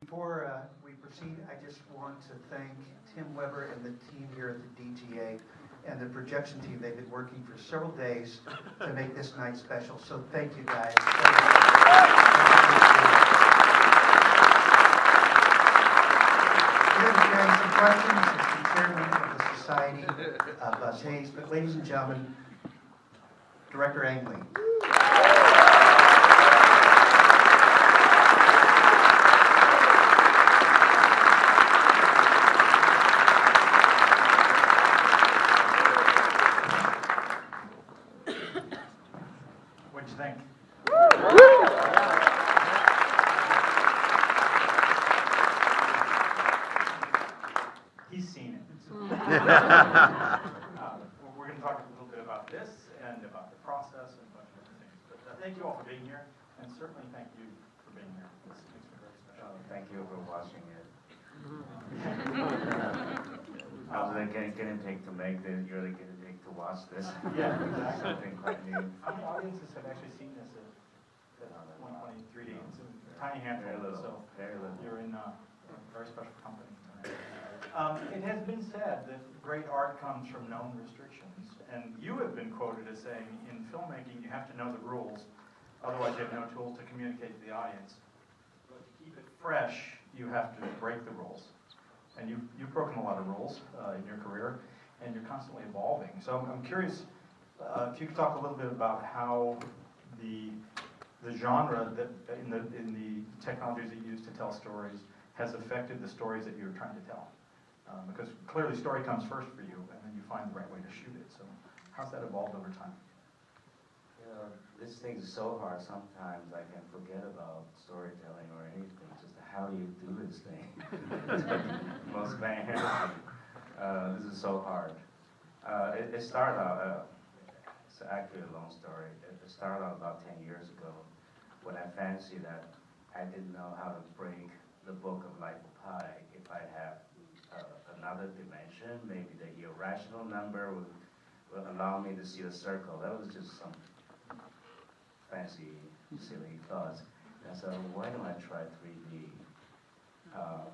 Before we proceed, I just want to thank Tim Weber and the team here at the DGA and the projection team. They've been working for several days to make this night special. So thank you guys. Here to answer some questions is the chairman of the Society of Hayes. But ladies and gentlemen, Director Angley. What'd you think? He's seen it. We're going to talk a little bit about this and about the process and a bunch of other things. But thank you all for being here, and certainly thank you for being here. This makes me very special. Thank you for watching it. I was getting take to make this, you're getting take to watch this. Yeah, exactly. Something quite new. How many audiences have actually seen this at 123D? It's a tiny handful, so Very little. you're in a very special company. It has been said that great art comes from known restrictions, and you have been quoted as saying, in filmmaking, you have to know the rules, otherwise you have no tools to communicate to the audience. But to keep it fresh, you have to break the rules. And you've broken a lot of rules in your career, and you're constantly evolving. So I'm curious if you could talk a little bit about how the genre that in the technologies that you use to tell stories has affected the stories that you're trying to tell. Because clearly story comes first for you, and then you find the right way to shoot it. So how's that evolved over time? This thing is so hard, sometimes I can forget about storytelling or anything, just how do you do this thing? Most fans, this is so hard. It started out, it's actually a long story. It started out about 10 years ago when I fancied that I didn't know how to break the book of life of pi if I have another dimension, maybe the irrational number will allow me to see the circle. That was just some fancy, silly thoughts. And so why don't I try 3D?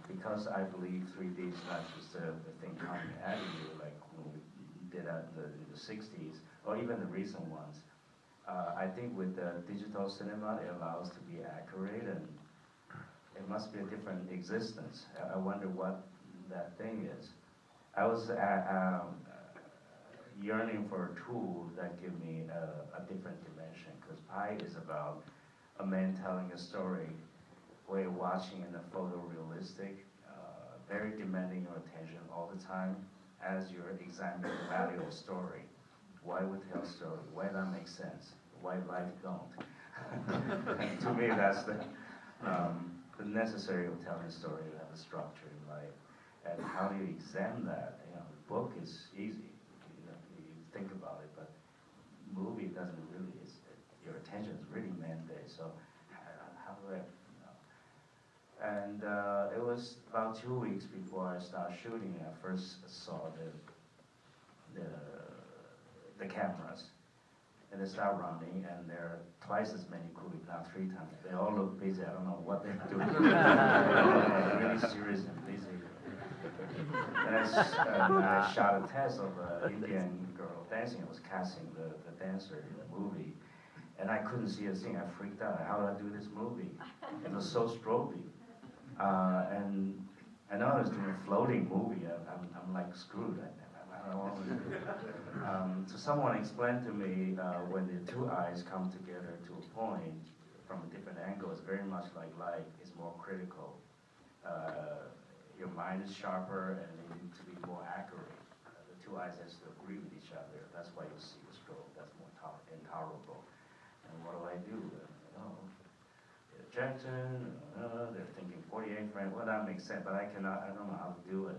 Because I believe 3D is not just the thing coming at you, like when we did that in the 60s, or even the recent ones. I think with the digital cinema, it allows to be accurate, and it must be a different existence. I wonder what that thing is. I was yearning for a tool that give me a different dimension, because pi is about a man telling a story where you're watching in a photorealistic, very demanding your attention all the time as you're examining the value of story. Why we tell story? Why that makes sense? Why life don't? And to me, that's the necessary of telling a story to have a structure in life. And how do you examine that? You know, the book is easy. You think about it, but movie doesn't really. Your attention is really mandate. So how do I? And it was about 2 weeks before I started shooting. I first saw the cameras, and they start running, and there are twice as many crew, if not 3 times. They all look busy. I don't know what they're doing. They're really serious and busy. And I shot a test of an Indian girl dancing. I was casting the dancer in the movie, and I couldn't see a thing. I freaked out. How do I do this movie? It was so strobey. And I know I was doing a floating movie. I'm like screwed. I don't want to do it. So someone explained to me when the two eyes come together to a point from a different angle, it's very much like light. It's more critical. Your mind is sharper, and they need to be more accurate. The two eyes has to agree with each other. That's why you see a stroke. That's more intolerable. And what do? Projection, they're thinking 48 frames. Well, that makes sense, but I don't know how to do it.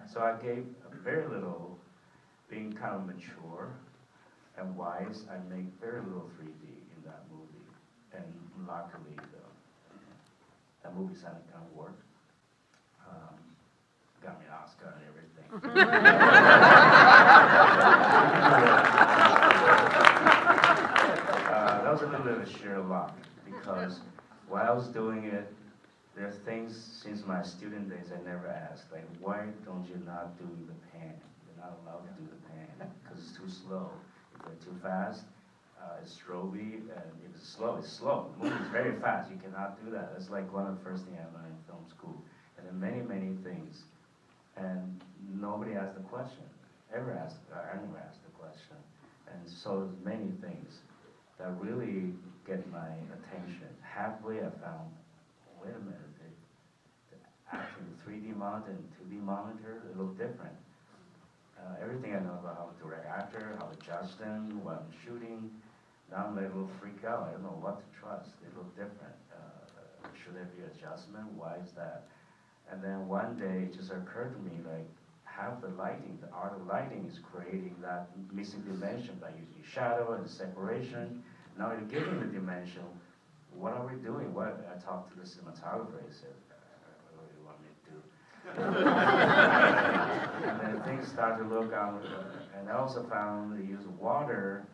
So I gave very little, being kind of mature and wise. I made very little 3D in that movie, and luckily that movie sounded kind of worked. Got me an Oscar and everything. That was a little bit of sheer luck, because while I was doing it, There are things since my student days I never asked, like why don't you not do the pan? You're not allowed to do the pan because it's too slow. If you're too fast, it's stroby, and if it's slow, it's slow. The movie is very fast. You cannot do that. That's like one of the first things I learned in film school. And then many things, and nobody asked the question. I never asked the question. And so there's many things that really get my attention. Halfway I found, wait a minute, acting 3D monitor and 2D monitor, they look different. Everything I know about how to direct actor, how to judge them, what I'm shooting, now I'm like a little freaked out. I don't know what to trust. They look different. Should there be adjustment? Why is that? And then one day it just occurred to me, like, half the lighting, the art of lighting is creating that missing dimension by using shadow and separation. Now you're giving the dimension. What are we doing? What I talked to the cinematographer. He said, "What do you want me to do?" And then things start to look on. And I also found they use water,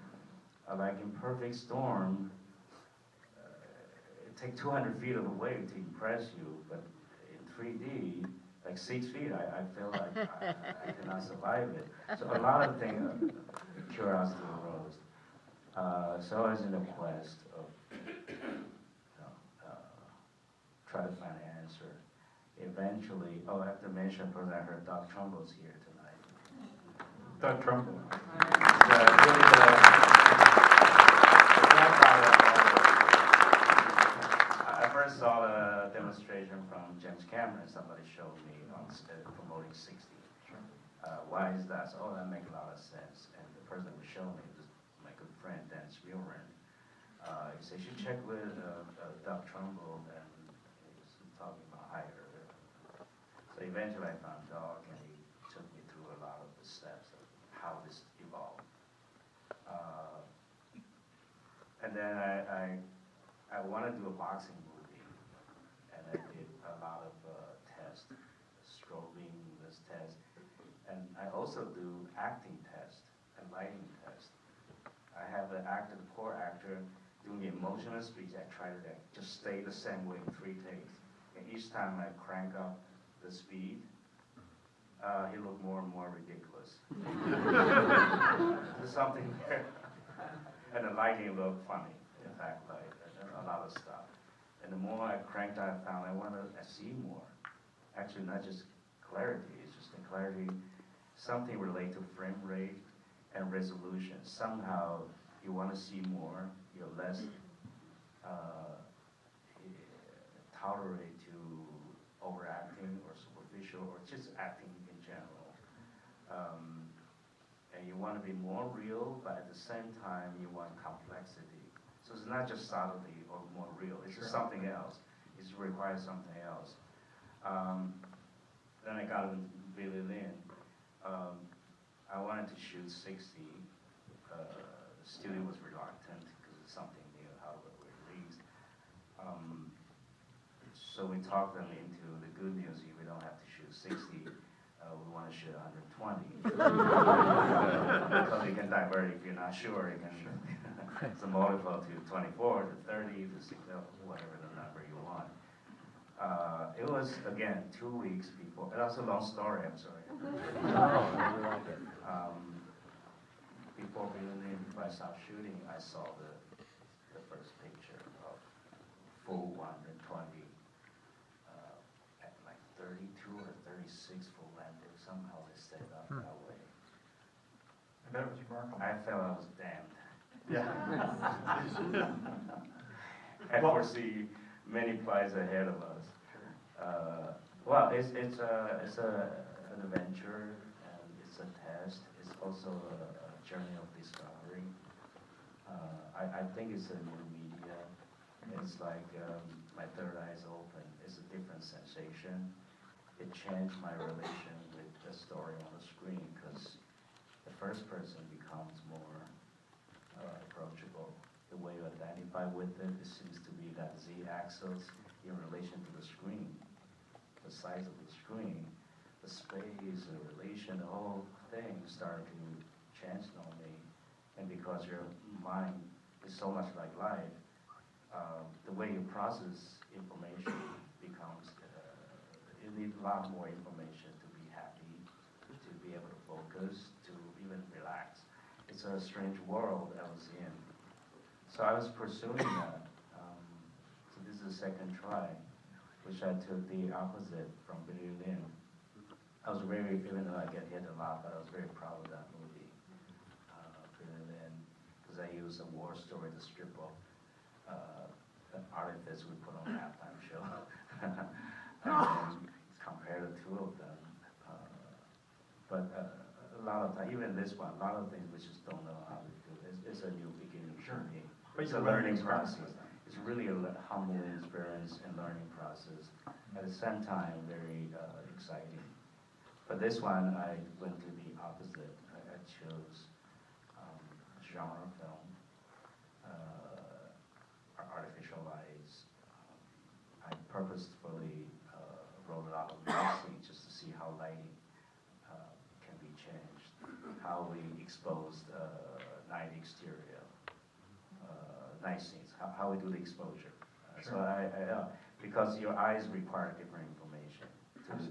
like in Perfect Storm. It takes 200 feet of the wave to impress you, but in 3D, like 6 feet, I feel like I cannot survive it. So a lot of things, curiosity arose. So I was in a quest of try to find an answer. Eventually, I have to mention, because I heard Doc Trumbull's here tonight. Doug Trumbull. I first saw the demonstration from James Cameron. Somebody showed me on promoting 60. Why is that? So, that makes a lot of sense. And the person who showed me was my good friend, Dan Spielman. He said, you should check with Doug Trumbull, and he was talking about higher. So eventually I found Doug, and he took me through a lot of the steps of how this evolved. And then I wanted to do a boxing movie, and I did a lot of tests, strobing, this test, and I also do acting tests and lighting tests. I have an actor, the poor actor, doing the emotional speech. I try to just stay the same way in 3 takes, and each time I crank up the speed, he looked more and more ridiculous. There's something there. And the lighting looked funny, in fact, like a lot of stuff. And the more I cranked, I found I wanted to see more. Actually, not just clarity, it's just the clarity, something related to frame rate and resolution. Somehow, you want to see more, you're less tolerate to overacting or superficial or just acting in general. And you want to be more real, but at the same time, you want complexity. So it's not just subtlety or more real, it's just something else. It requires something else. Then I got into Billy Lynn. I wanted to shoot 60. The studio was reluctant because it's something new, how to release. So we talked them into the good news, we don't have to shoot 60. We want to shoot 120. Because you can divert if you're not sure. You can it's a multiple to 24, to 30, to 60, whatever the number you want. It was, again, 2 weeks before. That's a long story, I'm sorry. Before I stopped shooting, I saw the first picture of full 120 at like 32 or 36 full length. Somehow they set it up that way. I bet it was remarkable. I felt I was damned. Yeah. I foresee many plies ahead of us. Well, it's an adventure, and it's a test. It's also a journey of discovery. I think it's a new media. It's like my third eye is open. It's a different sensation. It changed my relation with the story on the screen because the first person becomes more approachable. The way you identify with it seems to be that z-axis in relation to the screen, the size of the screen, the space, the relation, the whole thing started to change on me. And because your mind is so much like life, the way you process information becomes becomes, you need a lot more information to be happy, to be able to focus, to even relax. It's a strange world I was in. So I was pursuing that. So this is the second try, which I took the opposite from Berlin. I was very, even though I get hit a lot, but I was very proud of that movie, Berlin, because I used a war story to strip off an artifice we put on a halftime show. And then compare the two of them. But a lot of time, even this one, a lot of things we just don't know how to do. It's a new beginning for me. It's a learning process. It's really a humbling experience and learning process. At the same time, very exciting. But this one, I went to the opposite. I chose genre film, artificial lights. I purposefully wrote a lot of light scenes just to see how lighting can be changed, how we exposed night exterior, night scenes, how we do the exposure. So because your eyes require different information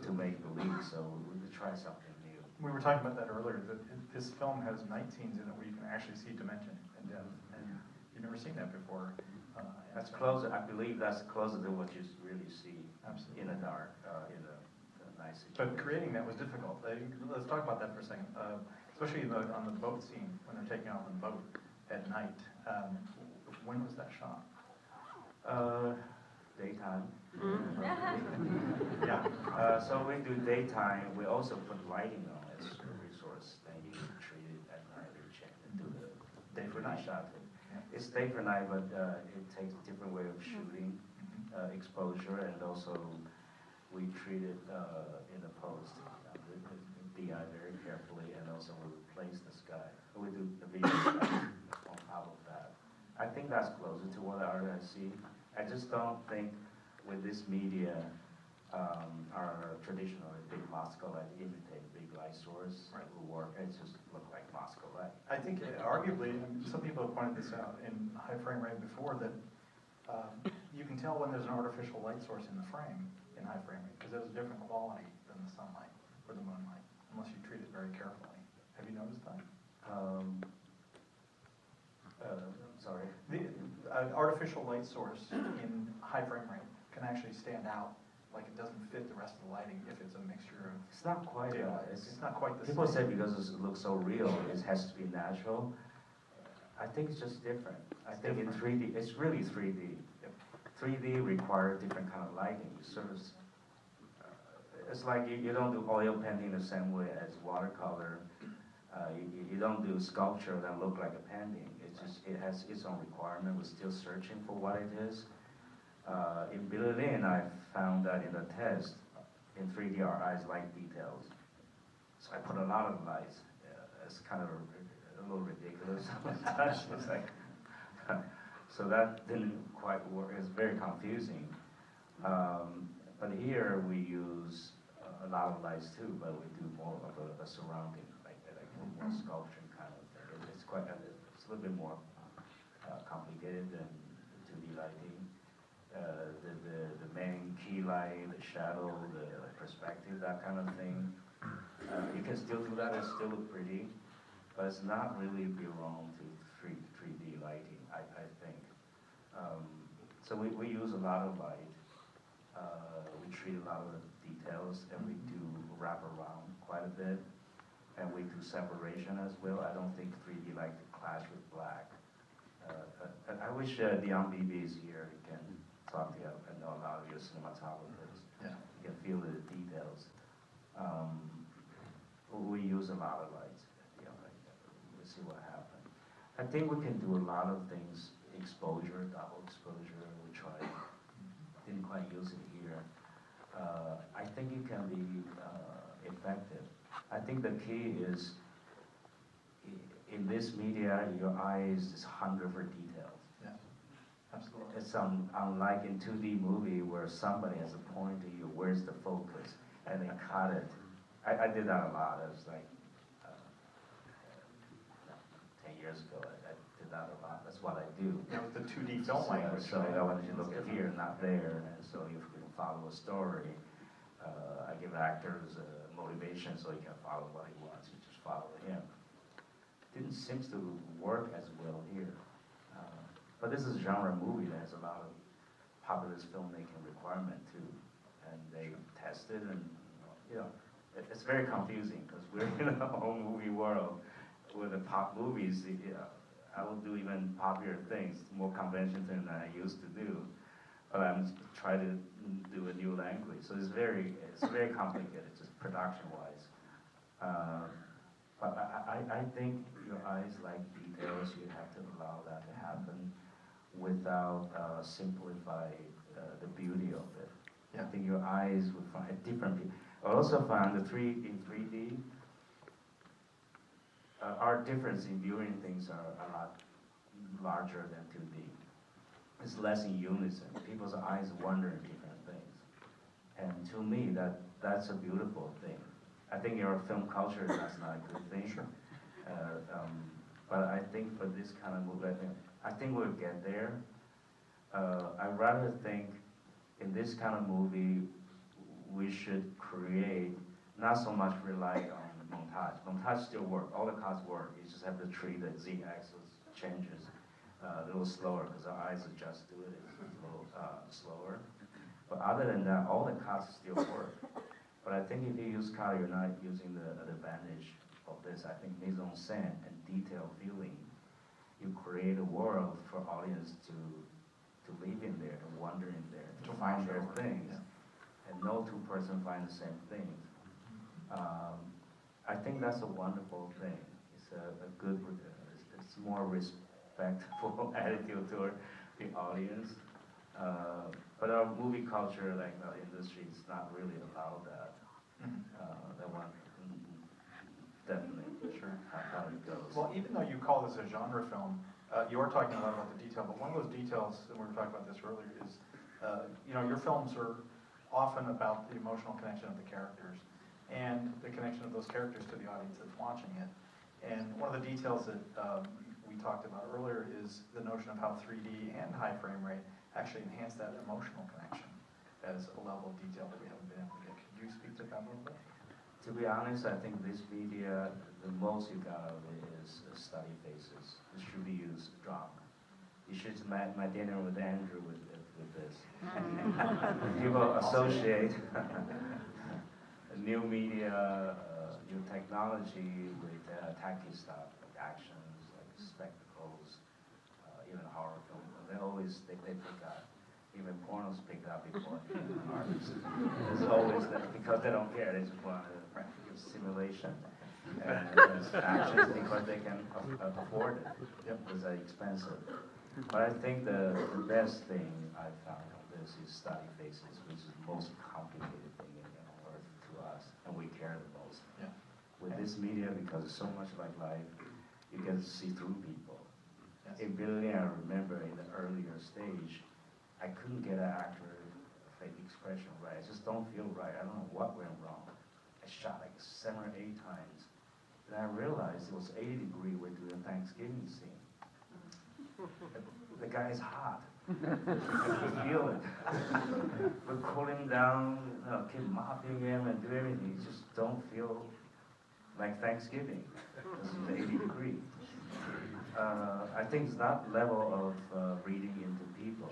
to make believe, so we try something new. We were talking about that earlier, that this film has night scenes in it where you can actually see dimension and depth, and you've never seen that before. That's closer, I believe that's closer to what you really see Absolutely. in the dark, in a nice situation. But creating that was difficult. Let's talk about that for a second, especially on the boat scene, when they're taking off on the boat at night. When was that shot? Daytime. Yeah. So we do daytime, we also put lighting on as a resource, then you treat it at night, you change it to the Day for night. shot. Yeah. It's day for night, but it takes a different way of shooting, exposure, and also we treat it in the post, the eye very carefully, and also we replace the sky. We do the video sky on top of that. I think that's closer to what I see. I just don't think with this media, our traditional big Moscow light imitate big light source who work, it just look like Moscow light. I think arguably, some people have pointed this out in high frame rate before, that you can tell when there's an artificial light source in the frame in high frame rate, because it has a different quality than the sunlight or the moonlight, unless you treat it very carefully. Have you noticed that? Sorry. The artificial light source in high frame rate can actually stand out, like it doesn't fit the rest of the lighting if it's a mixture of It's not quite, daylight. It's not quite the people say same. because it looks so real, it has to be natural. I think it's just different. I think in 3D, it's really 3D. Yep. 3D requires different kind of lighting. Sort of, it's like you don't do oil painting the same way as watercolor. You don't do sculpture that look like a painting. It's just, it has its own requirement. We're still searching for what it is. In Berlin, I found that in the test, in 3D, our eyes like details. So I put a lot of lights. It's kind of a little ridiculous. It's like, so that didn't quite work. It's very confusing. But here we use a lot of lights too, but we do more of a surrounding, like more sculpture kind of thing. It's quite, it's a little bit more complicated than 2D lighting. The main key light, the shadow, the perspective, that kind of thing. You can still do that, it still look pretty, but it's not really belong to 3D lighting, I think. So we use a lot of light. We treat a lot of the details, and we do wrap around quite a bit, and we do separation as well. I don't think 3D like to clash with black. I wish Dion Bibi is here. He can talk to you. I know a lot of your cinematographers. Yeah. You can feel the details. We use a lot of lights. We'll see what happens. I think we can do a lot of things. Exposure, double exposure. We tried. Didn't quite use it here. I think it can be effective. I think the key is in this media, your eyes is hunger for details. Yeah, absolutely. It's unlike in 2D movie where somebody has a point to you, where's the focus, and they cut it. I did that a lot. It was like 10 years ago. I did that a lot. That's what I do. Yeah, with the 2D film language. So I want you to look at here, not there, and so you can follow a story. I give actors motivation so he can follow what he wants. You just follow him. Didn't seem to work as well here. But this is a genre movie that has a lot of populist filmmaking requirement too. And they tested and, it's very confusing because we're in a whole movie world with the pop movies. I will do even popular things, more conventions than I used to do. But I'm trying to do a new language. So it's very complicated, just production-wise. But I think your eyes like details. You have to allow that to happen without simplify the beauty of it. Yeah. I think your eyes would find a different. I also found in 3D, our difference in viewing things are a lot larger than 2D. It's less in unison. People's eyes wander in different things. And to me, that's a beautiful thing. I think your film culture, that's not a good thing. Sure. But I think for this kind of movie, I think we'll get there. I rather think in this kind of movie, we should create, not so much rely on montage. Montage still works, all the cuts work. You just have to treat the Z-axis changes a little slower because our eyes adjust to it. It's a little slower. But other than that, all the cuts still work. But I think if you use color, you're not using the advantage of this. I think mise en scène and detail feeling, you create a world for audience to live in there, to wander in there, to find their things. Yeah. And no two person find the same thing. I think that's a wonderful thing. It's a good, it's more respectful attitude toward the audience. But our movie culture, like our industry, is not really allowed that. That one, definitely. Sure. How it goes. Well, even though you call this a genre film, you are talking a lot about the detail, but one of those details, and we were talking about this earlier, is, your films are often about the emotional connection of the characters and the connection of those characters to the audience that's watching it. And one of the details that we talked about earlier is the notion of how 3D and high frame rate actually enhance that emotional connection as a level of detail that we haven't been able to get. Could you speak to that a little bit? To be honest, I think this media, the most you got out of it is study faces. It should be used drama. You should my dinner with Andrew with this. People associate new media, new technology with tacky stuff, like actions, like spectacles, even horror films. They pick up. Even pornos pick up before artists. There's always that, because they don't care. They just want to give simulation. And there's actions because they can afford it. Because they're expensive. But I think the best thing I found on this is study faces, which is the most complicated thing on earth to us, and we care the most. Yeah. With this media, because it's so much like life, you can see through people. Yes. In Building, I remember in the earlier stage, I couldn't get an actor fake expression right. I just don't feel right. I don't know what went wrong. I shot like 7 or 8 times. And I realized it was 80 degrees. We're doing a Thanksgiving scene. The guy's hot. I could feel it. We're cooling down, keep mopping him and do everything. You just don't feel like Thanksgiving. This is 80 degrees. I think it's that level of reading into people.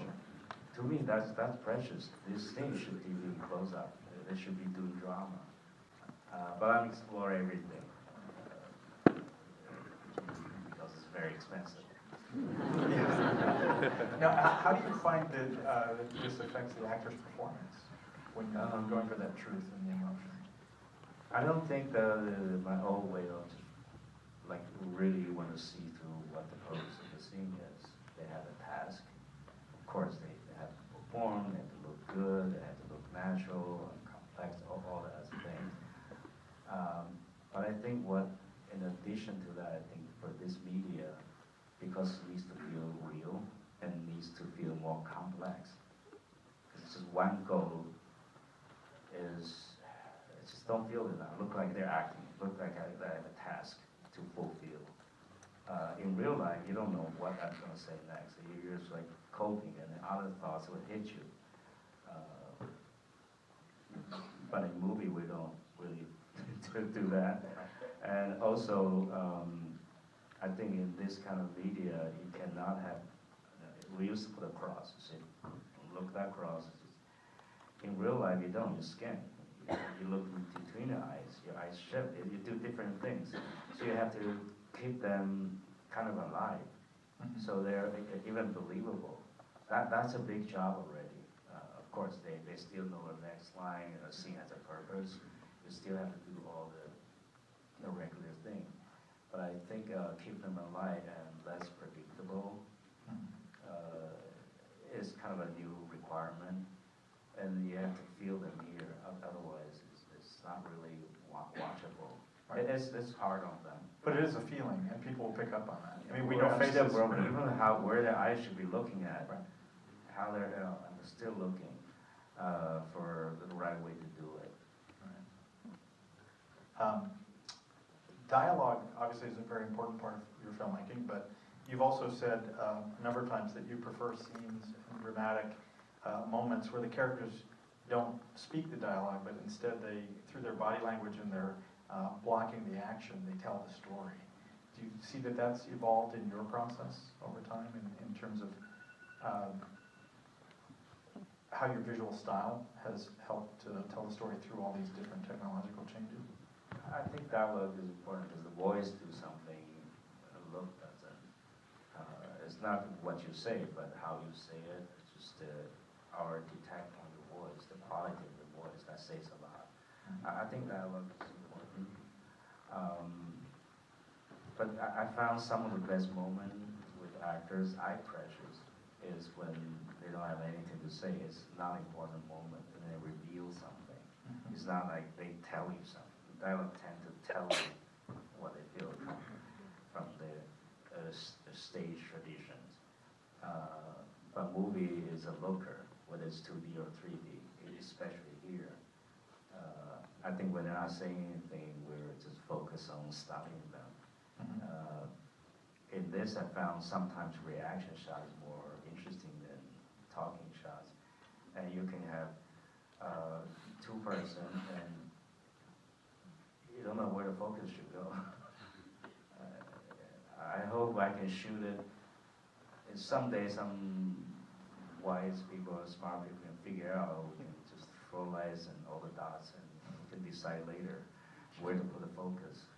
To me, that's precious. This thing should be doing close-up. They should be doing drama. But I'm exploring everything because it's very expensive. Now, how do you find that this affects the actor's performance when you're going for that truth and the emotion? I don't think my old way of just like really want to see through what the purpose of the scene is. They have a task. Of course, they have to perform. They have to look good. They have to look natural and complex. All that things. But I think in addition to that, I think for this media, because it needs to feel real and needs to feel more complex. Because it's just one goal is, I just don't feel it now. Look like they're acting. Look like I have a task to fulfill. In real life, you don't know what I'm going to say next. You're just like coping, and then other thoughts will hit you. but in movie we don't really do that. And also, I think in this kind of media, you cannot have, we used to put a cross, you see, look that cross. In real life, you don't, you scan. You look between your eyes shift, you do different things. So you have to keep them kind of alive, so they're even believable. That's a big job already. Of course, they still know the next line, a scene has a purpose. You still have to do all the regular thing. But I think keep them alive and less predictable is kind of a new requirement. And you have to feel them here, otherwise it's not really watchable. Right. It's hard on them. But it is a feeling, and people will pick up on that. I mean, we know I'm faces. still growing, even where their eyes should be looking at, Right. how they're, I'm still looking for the right way to do it. Right. Dialogue obviously is a very important part of your filmmaking, but you've also said a number of times that you prefer scenes and dramatic moments where the characters don't speak the dialogue, but instead they, through their body language and their blocking the action, they tell the story. Do you see that that's evolved in your process over time in terms of how your visual style has helped to tell the story through all these different technological changes? I think dialogue is important because the voice do something, the look doesn't. It's not what you say, but how you say it. It's just our detect on the voice, the quality of the voice, that says a lot. I think dialogue is important. But I found some of the best moments with actors, eye pressures, is when they don't have anything to say. It's not an important moment, and they reveal something. It's not like they tell you something. Dialogue tend to tell you what they feel from the stage traditions. But movie is a looker, whether it's 2D or 3D, especially here. I think when they're not saying anything, we're just focused on studying them. In this, I found sometimes reaction shots more interesting than talking shots. And you can have two-person and you don't know where the focus should go. I hope I can shoot it. And someday some wise people, smart people can figure out, we can just throw lights and all the dots and we can decide later where to put the focus.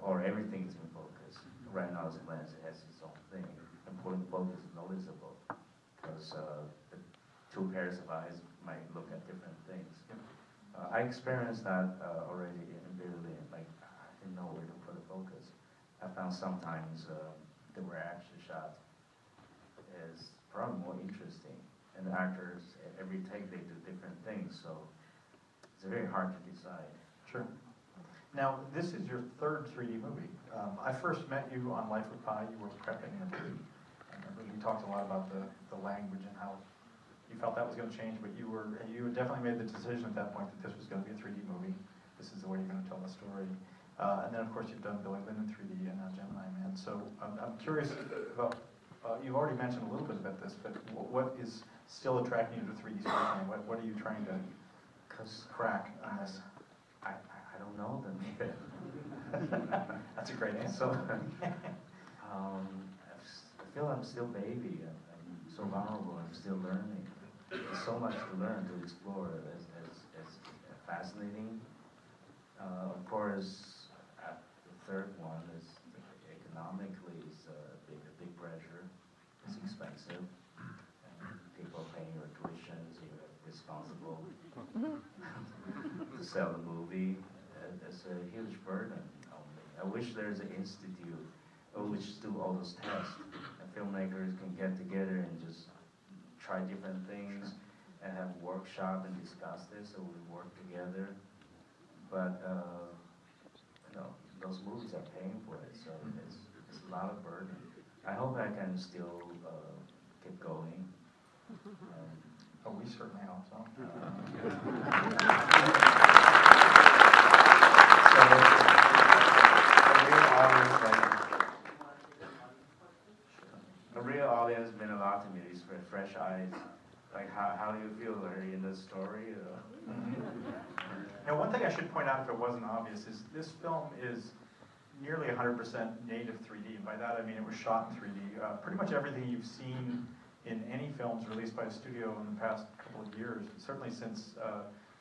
Or everything's in focus. Right now the lens has its own thing. And putting focus is noticeable because the two pairs of eyes might look at different things. I experienced that already in Berlin. Like, I didn't know where to put the focus. I found sometimes the reaction shot is probably more interesting. And the actors, every take they do different things, so it's very hard to decide. Sure. Now, this is your third 3D movie. I first met you on Life with Pi. You were prepping the movie. I remember we talked a lot about the language and how you felt that was going to change, but you definitely made the decision at that point that this was going to be a 3D movie. This is the way you're going to tell the story. And then, of course, you've done Billy Lynn in 3D and now Gemini Man. So I'm curious about, you've already mentioned a little bit about this, but what is still attracting you to 3D storytelling? What are you trying to crack on this? I don't know them yet. That's a great answer. So, I feel I'm still baby. I'm so vulnerable. I'm still learning. There's so much to learn, to explore. It's fascinating. Of course, the third one is economically is a big pressure. It's expensive. And people paying your tuitions. You're responsible to sell the movie. It's a huge burden on me. I wish there's an institute which do all those tests, and filmmakers can get together and just try different things and have workshop and discuss this, so we work together. But those movies are paying for it, so it's a lot of burden. I hope I can still keep going. Oh, we certainly hope so. A real audience meant a lot to me. These fresh eyes. Like, how do you feel? Are you in the story? Now, one thing I should point out, if it wasn't obvious, is this film is nearly 100% native 3D. And by that, I mean it was shot in 3D. Pretty much everything you've seen in any films released by a studio in the past couple of years, certainly since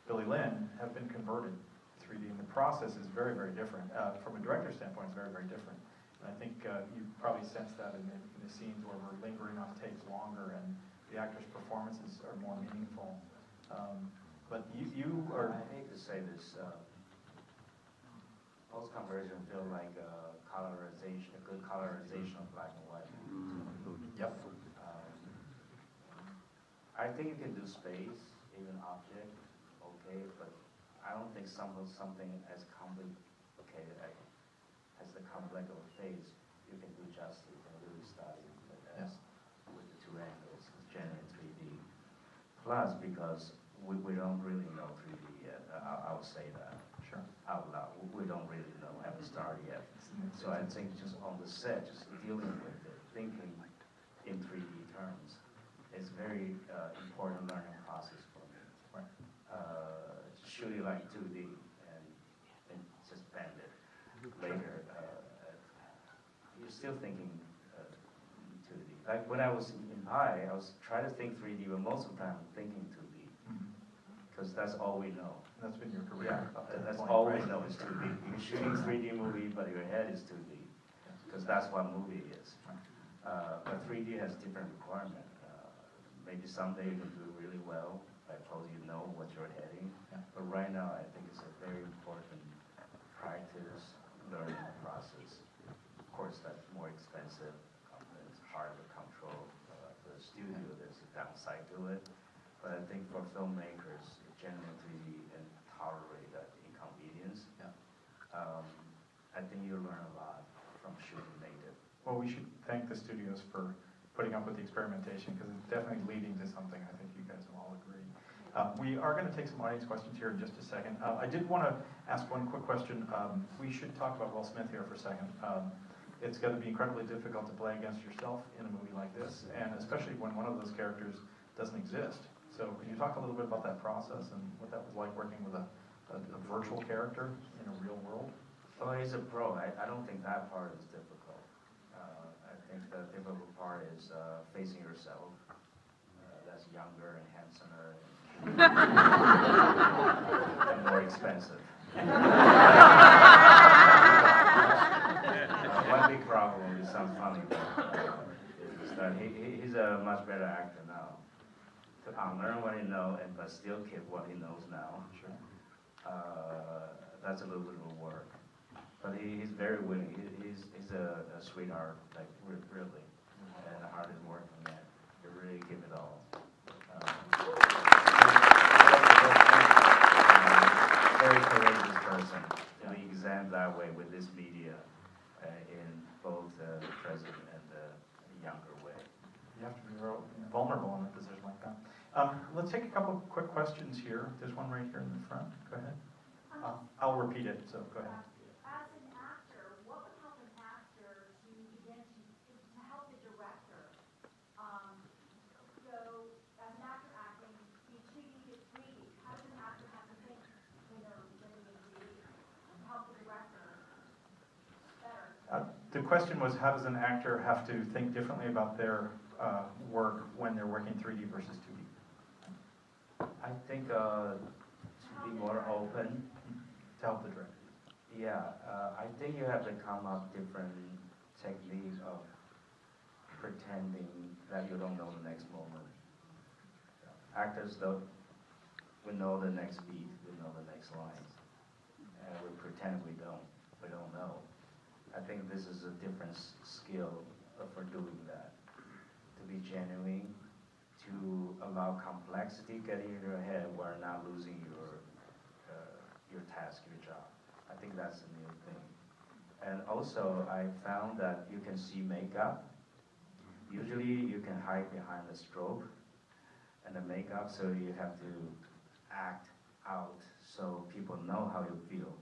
Billy Lynn, have been converted to 3D. And the process is very, very different. From a director's standpoint, it's very, very different. And I think you probably sense that in the scenes where we're lingering on takes longer and the actors' performances are more meaningful. But you are... I hate to say this, post-conversion feel like colorization, a good colorization of black and white. Yep. I think you can do space, even object, okay, but I don't think something as complicated as the complex of a face you can do justice and really study it as with the two angles, genuine 3D. Plus, because we don't really know 3D yet, I would say that. Sure. Out loud, we don't really know, haven't started yet. So I think just on the set, just dealing with it, thinking in 3D terms, is very important learning process for me. Right. Shooting like 2D and just bend it later. You're still thinking 2D. Like when I was in Pi, I was trying to think 3D, but most of the time I'm thinking 2D. Because that's all we know. That's been your career. That's all we know is 2D. You're shooting 3D movie, but your head is 2D. Because that's what movie is. But 3D has different requirements. Maybe someday you can do it really well. I suppose you know what you're heading. But right now, I think it's a very important practice, learning process. Of course, that's more expensive. It's harder to control. For the studio, there's a downside to it. But I think for filmmakers, generally 3D and tolerate that inconvenience. I think you learn a lot from shooting native. Well, we should thank the studios for putting up with the experimentation, because it's definitely leading to something I think you guys will all agree. We are going to take some audience questions here in just a second. I did want to ask one quick question. We should talk about Will Smith here for a second. It's going to be incredibly difficult to play against yourself in a movie like this, and especially when one of those characters doesn't exist. So could you talk a little bit about that process and what that was like working with a virtual character in a real world? Oh, he's a pro. I don't think that part is difficult. I think the difficult part is facing yourself. That's younger and handsomer and more expensive. One big problem, it sounds funny, but is that he's a much better actor now. To unlearn what he knows but still keep what he knows now. Sure. That's a little bit of work. But he's very willing. He's a sweetheart, like really, and the hardest working man. He really give it all. Very courageous person. He exams that way with this media in both the present and the younger way. You have to be real vulnerable in a position like that. Let's take a couple of quick questions here. There's one right here in the front. Go ahead. I'll repeat it, so go ahead. As an actor, what would help an actor to begin to help the director? So, as an actor acting, you 2D to 3D. How does an actor have to think when they're living in 3D to help the director better? The question was, how does an actor have to think differently about their work when they're working 3D versus 2D? I think to be more open. To help the director. Yeah, I think you have to come up different techniques of pretending that you don't know the next moment. Actors don't, we know the next beat, we know the next lines, and we pretend we don't know. I think this is a different skill for doing that. To be genuine, to allow complexity getting in your head while not losing your task, your job. I think that's a new thing. And also, I found that you can see makeup. Usually, you can hide behind the strobe and the makeup, so you have to act out so people know how you feel.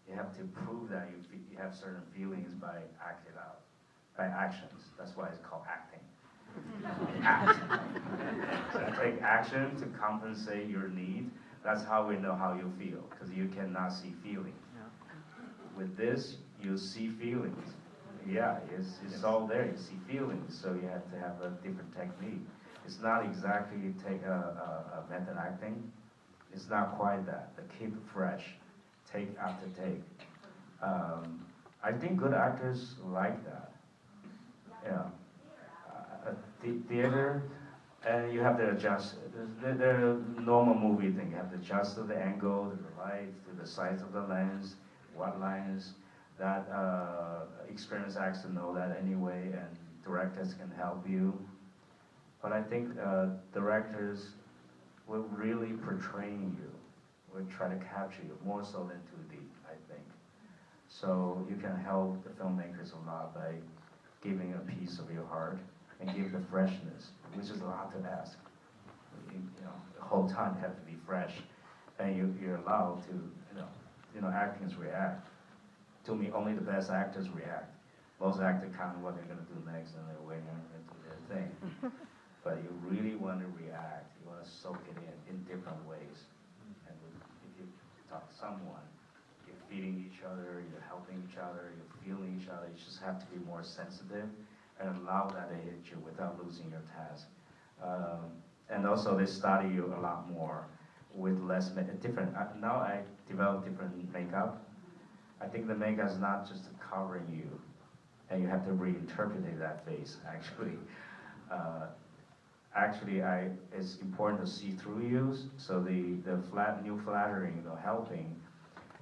You have to prove that you have certain feelings by acting out, by actions. That's why it's called acting. Act. So take action to compensate your need, That's how we know how you feel, because you cannot see feeling. With this, you see feelings. Yeah, it's all there. You see feelings, so you have to have a different technique. It's not exactly you take a method acting. It's not quite that. Keep it fresh, take after take. I think good actors like that. Yeah. Theater, and you have to adjust. The normal movie thing. You have to adjust to the angle, to the light, to the size of the lens, what lines. That experienced actors know that anyway, and directors can help you. But I think directors will really portray you, will try to capture you more so than 2D, I think. So you can help the filmmakers a lot by giving a piece of your heart and give the freshness, which is a lot to ask. The whole time you have to be fresh, and you're allowed to, acting is react. To me, only the best actors react. Most actors count what they're going to do next, and they're waiting to do their thing. But you really want to react. You want to soak it in different ways. And if you talk to someone, you're feeding each other, you're helping each other, you're feeling each other. You just have to be more sensitive and allow that to hit you without losing your task. And also, they study you a lot more with less different. Now I develop different makeup. I think the makeup is not just covering you, and you have to reinterpret that face, actually. It's important to see through you, so the new flattering, the helping,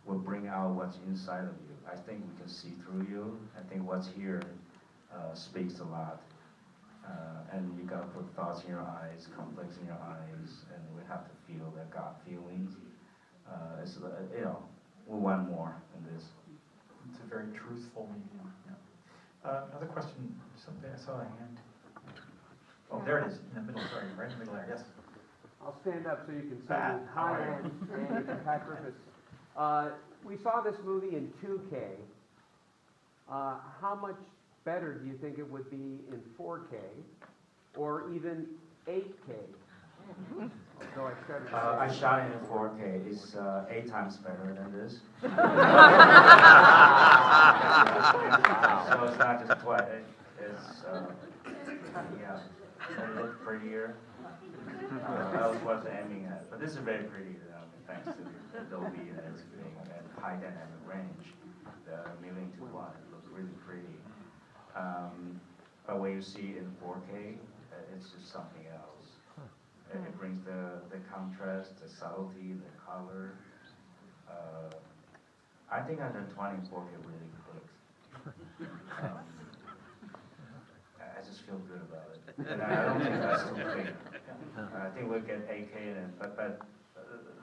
will bring out what's inside of you. I think we can see through you. I think what's here speaks a lot. And you gotta put thoughts in your eyes, conflicts in your eyes, and we have to feel that God feelings. We want more in this. It's a very truthful medium. Yeah. Another question, something I saw a hand. Oh, there it is, in the middle, sorry, right in the middle there, yes. I'll stand up so you can see Pat, me. Hi, and Pat Griffiths. We saw this movie in 2K. How much better do you think it would be in 4K or even 8K? Although I started to I shot it in 4K. It's 8 times better than this. So it's not just twice. It's it looks prettier. That was what I'm aiming at. But this is very pretty, thanks to the Dolby and everything, and high dynamic range. The 1,000,000 to 1, it looks really pretty. But when you see it in 4K, it's just something else. It brings the contrast, the subtlety, the color. I think 120 4K really clicks. I just feel good about it. And I don't think that's too clear. I think we'll get 8K in it, but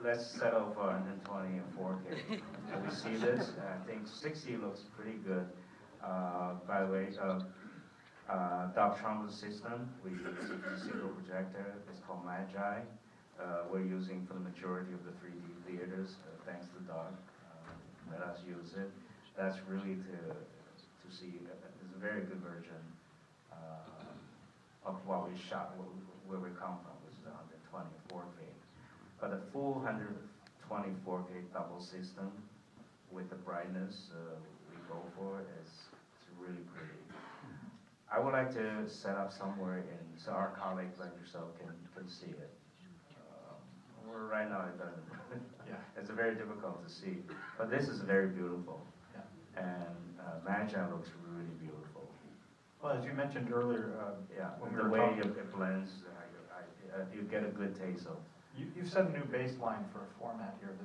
let's settle for 120 and 4K. And we see this, and I think 60 looks pretty good. By the way, Doc Trumbull's system, we use a single projector. It's called Magi. We're using for the majority of the 3D theaters, thanks to Doc. Let us use it. That's really to see. It's a very good version of what we shot, where we come from, which is 120 4K. But the full 120 4K double system with the brightness we go for it's really pretty. I would like to set up somewhere so our colleagues like yourself can see it. Right now it doesn't. Yeah. It's very difficult to see, but this is very beautiful. Yeah. And Magi looks really beautiful. Well, as you mentioned earlier, when we The were way talking, it blends, you get a good taste of. you've set a new baseline for a format here.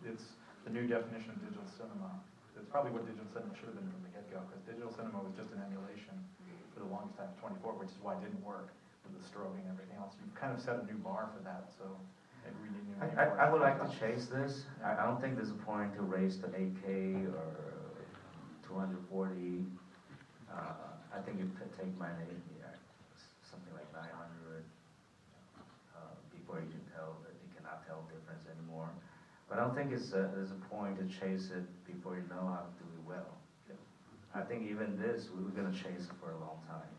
It's the new definition of digital cinema. It's probably what digital cinema should have been from the get-go, because digital cinema was just an emulation for the longest time, 24, which is why it didn't work with the strobing and everything else. You've kind of set a new bar for that, so maybe we need new. I would like to chase this. I don't think there's a point to raise to 8K or 240. I think you could take my name here, something like 900, before you can tell that you cannot tell the difference anymore. But I don't think there's a point to chase it before you know how to do it well. I think even this, we're going to chase it for a long time.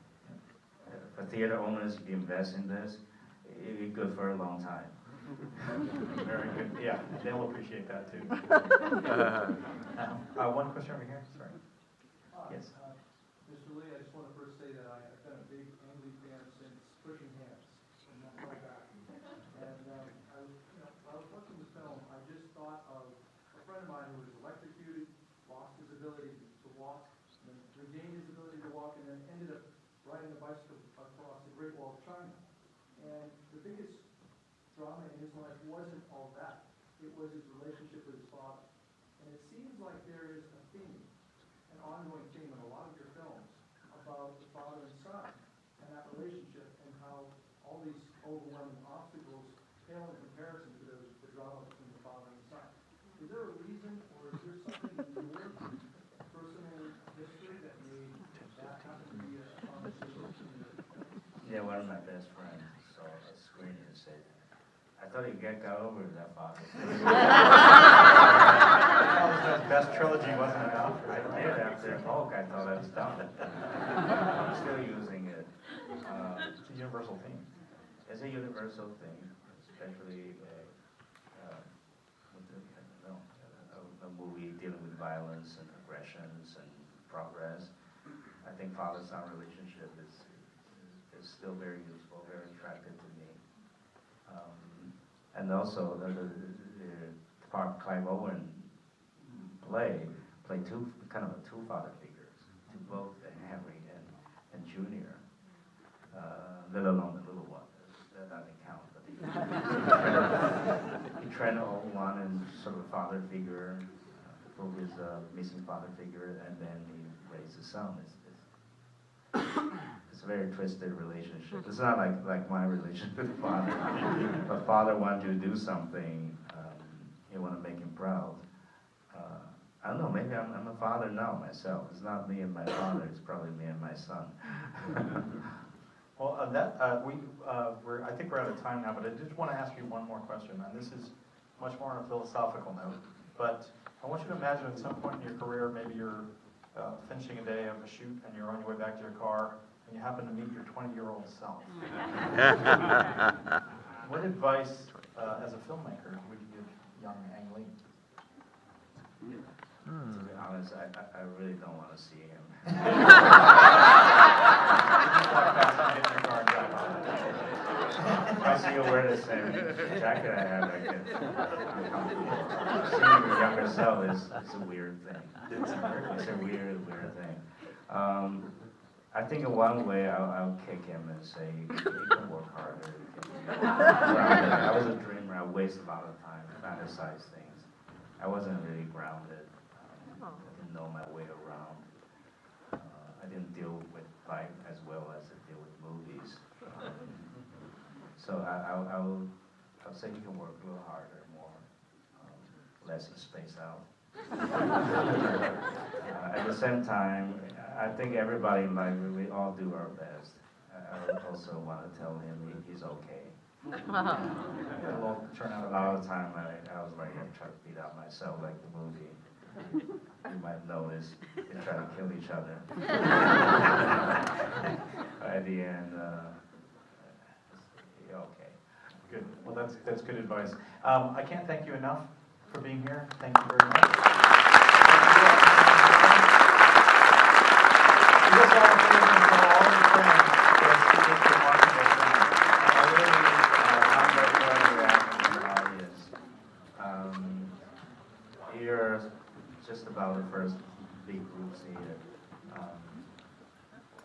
For theater owners, if you invest in this, it'll be good for a long time. Very good. Yeah, they'll appreciate that too. One question over here. Sorry. Yes. Mr. Lee, I just want to first say that I've been a big Ang Lee fan since Pushing Hands, and that's my back. And while I was watching the film, I just thought of a friend of mine who was electrocuted, lost his ability to walk, and then regained his ability to walk, and then ended up riding a bicycle across the Great Wall of China. And the biggest drama in his life wasn't all that. It was his relationship with his father. And it seems like there is a theme, an ongoing theme in a lot of your films about the father and son and that relationship and how all these overwhelming obstacles pale in comparison to the drama between the father and the son. Is there a reason, or is there something in your personal history that made that happen to be a conversation in your films? Yeah, one of my best friends saw a screen and said, I thought you got over that father. His best trilogy wasn't enough. I did after Hulk, I thought I was done. I'm still using it. It's a universal theme. It's a universal thing, especially a movie dealing with violence and aggressions and progress. I think father-son relationship is still very useful, very attractive to me. And also the part Clive Owen played two father figures, to both Henry and Junior, let alone the little one. That doesn't count, but he trained the old one and sort of father figure for his missing father figure, and then he raised his son. It's a very twisted relationship. It's not like my relationship with father. But father wants you to do something, you want to make him proud. I don't know, maybe I'm a father now myself. It's not me and my father, it's probably me and my son. Well, I think we're out of time now, but I just want to ask you one more question, and this is much more on a philosophical note. But I want you to imagine at some point in your career, maybe you're finishing a day of a shoot and you're on your way back to your car and you happen to meet your 20-year-old self. What advice, as a filmmaker, would you give young Ang Lee? To be honest, I really don't want to see him. If I see you wear the same jacket I have, I get uncomfortable. Seeing your younger self is a weird thing. It's a weird thing. I think in one way I'll kick him and say, you can work harder. I was a dreamer. I wasted a lot of time, fantasize things. I wasn't really grounded. I didn't know my way around. I didn't deal with life as well as I deal with movies. So I'll say you can work a little harder, more, less space out. At the same time, I think everybody in life, we all do our best. I also want to tell him he's okay. It will turn out A lot of the time I was like, I try to beat out myself like the movie. You might notice they try to kill each other. At the end, you're okay. Good. Well, that's good advice. I can't thank you enough for being here. Thank you very much. Give us all a favor and tell all your friends that see this remarkable film. I really find that very reaction from the audience. Here, just about the first big groups here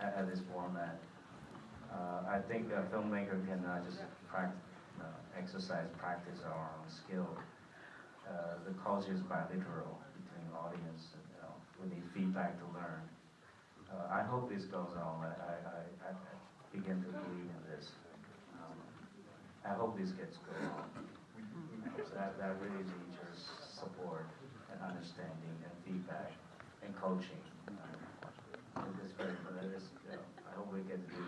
at this format. I think a filmmaker can just practice our own skill. The culture is bilateral between audience and we need feedback to learn. I hope this goes on. I begin to believe in this. I hope this gets going on. That really needs your support and understanding and feedback and coaching. I hope we get to do